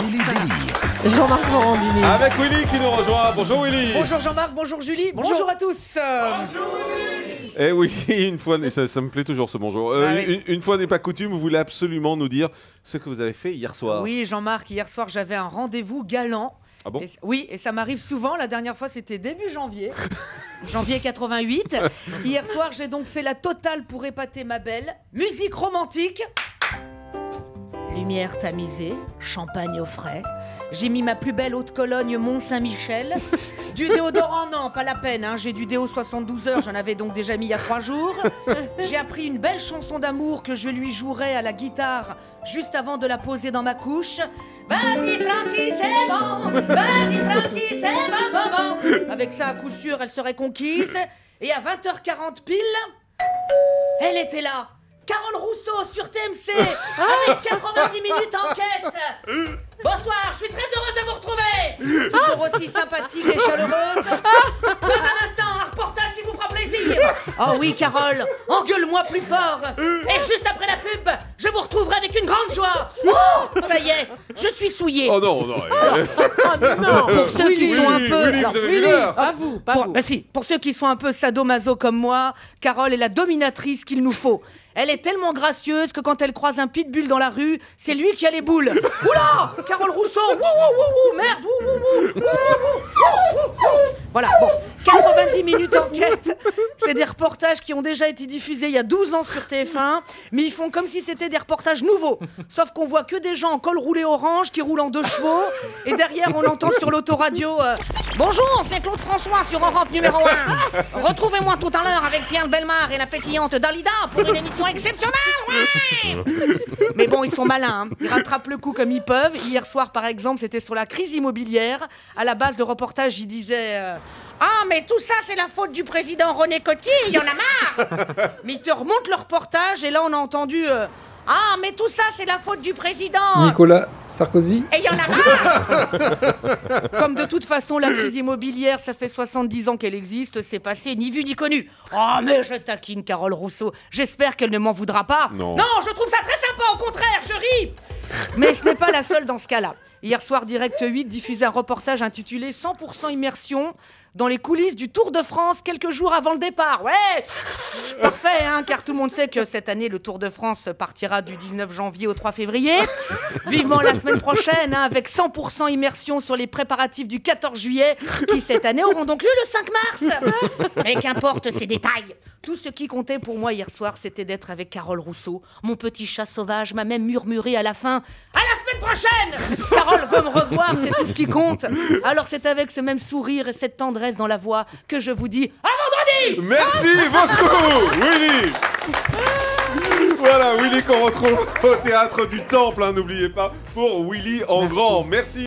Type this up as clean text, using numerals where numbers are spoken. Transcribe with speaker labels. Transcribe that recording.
Speaker 1: Télé-délire. Jean-Marc Morandini.
Speaker 2: Avec Willy qui nous rejoint. Bonjour Willy.
Speaker 3: Bonjour Jean-Marc, bonjour Julie, bonjour à tous.
Speaker 2: Bonjour Willy. Eh oui, une fois, ça me plaît toujours ce bonjour.
Speaker 3: Oui.
Speaker 2: Une fois n'est pas coutume, vous voulez absolument nous dire ce que vous avez fait hier soir.
Speaker 3: Oui Jean-Marc, hier soir j'avais un rendez-vous galant.
Speaker 2: Ah bon?
Speaker 3: Oui, et ça m'arrive souvent. La dernière fois, c'était début janvier. Janvier 88. Hier soir, j'ai donc fait la totale pour épater ma belle. Musique romantique. Lumière tamisée, champagne au frais. J'ai mis ma plus belle eau de Cologne Mont-Saint-Michel. Du déodorant, non, pas la peine, hein. J'ai du déo 72 heures, j'en avais donc déjà mis il y a 3 jours. J'ai appris une belle chanson d'amour que je lui jouerai à la guitare juste avant de la poser dans ma couche. Vas-y Francky, c'est bon. Vas-y Francky, c'est bon, bon, bon. Avec ça, à coup sûr, elle serait conquise. Et à 20h40 pile, elle était là. Carole Rousseau sur TMC, avec 90 minutes enquête. Bonsoir, je suis très heureuse de vous retrouver. Toujours aussi sympathique et chaleureuse. Dans un instant, un reportage qui vous fera plaisir. Oh oui, Carole, engueule-moi plus fort. Et juste après la pub, je vous retrouverai avec une grande joie. Oh, ça y est, je suis souillée.
Speaker 2: Oh non, non.
Speaker 1: Non.
Speaker 3: Pour ceux qui sont un peu...
Speaker 2: Willy,
Speaker 3: Alors,
Speaker 2: vous avez vu l'heure?
Speaker 1: Pas vous, pas vous.
Speaker 3: Bah si, pour ceux qui sont un peu sadomaso comme moi, Carole est la dominatrice qu'il nous faut. Elle est tellement gracieuse que quand elle croise un pitbull dans la rue, c'est lui qui a les boules. Oula, Carole Rousseau, wouh, wouh, wouh, wouh, merde, wouh, wouh, wouh, wouh, wouh, wouh. Voilà, bon, 90 minutes enquête, c'est des reportages qui ont déjà été diffusés il y a 12 ans sur TF1, mais ils font comme si c'était des reportages nouveaux. Sauf qu'on voit que des gens en col roulé orange qui roulent en 2 chevaux, et derrière on entend sur l'autoradio bonjour, c'est Claude François sur Europe numéro 1. Retrouvez-moi tout à l'heure avec Pierre Bellemare et la pétillante Dalida pour une émission exceptionnelle, ouais. Mais bon, ils sont malins, hein. Ils rattrapent le coup comme ils peuvent. Hier soir, par exemple, c'était sur la crise immobilière. À la base, le reportage, il disait ah, mais tout ça, c'est la faute du président René Coty, il y en a marre. Mais ils te remontent le reportage et là, on a entendu ah, mais tout ça, c'est la faute du président
Speaker 4: Nicolas Sarkozy.
Speaker 3: et il y en a marre. Comme de toute façon, la crise immobilière, ça fait 70 ans qu'elle existe, c'est passé ni vu ni connu. Oh, mais je taquine Carole Rousseau. J'espère qu'elle ne m'en voudra pas.
Speaker 2: Non.
Speaker 3: Non, je trouve ça très sympa, au contraire, je ris. Mais ce n'est pas la seule dans ce cas-là. Hier soir, Direct 8 diffusait un reportage intitulé 100% immersion dans les coulisses du Tour de France quelques jours avant le départ. Ouais, parfait, hein, car tout le monde sait que cette année, le Tour de France partira du 19 janvier au 3 février. Vivement la semaine prochaine, hein, avec 100% immersion sur les préparatifs du 14 juillet, qui cette année auront donc lieu le 5 mars. Mais qu'importe ces détails. Tout ce qui comptait pour moi hier soir, c'était d'être avec Carole Rousseau. Mon petit chat sauvage m'a même murmuré à la fin « À la semaine prochaine !» Carole veut me revoir, c'est tout ce qui compte. Alors c'est avec ce même sourire et cette tendresse dans la voix que je vous dis à vendredi.
Speaker 2: Merci beaucoup, Willy. Voilà, Willy qu'on retrouve au Théâtre du Temple, hein, n'oubliez pas, pour Willy en grand. Merci.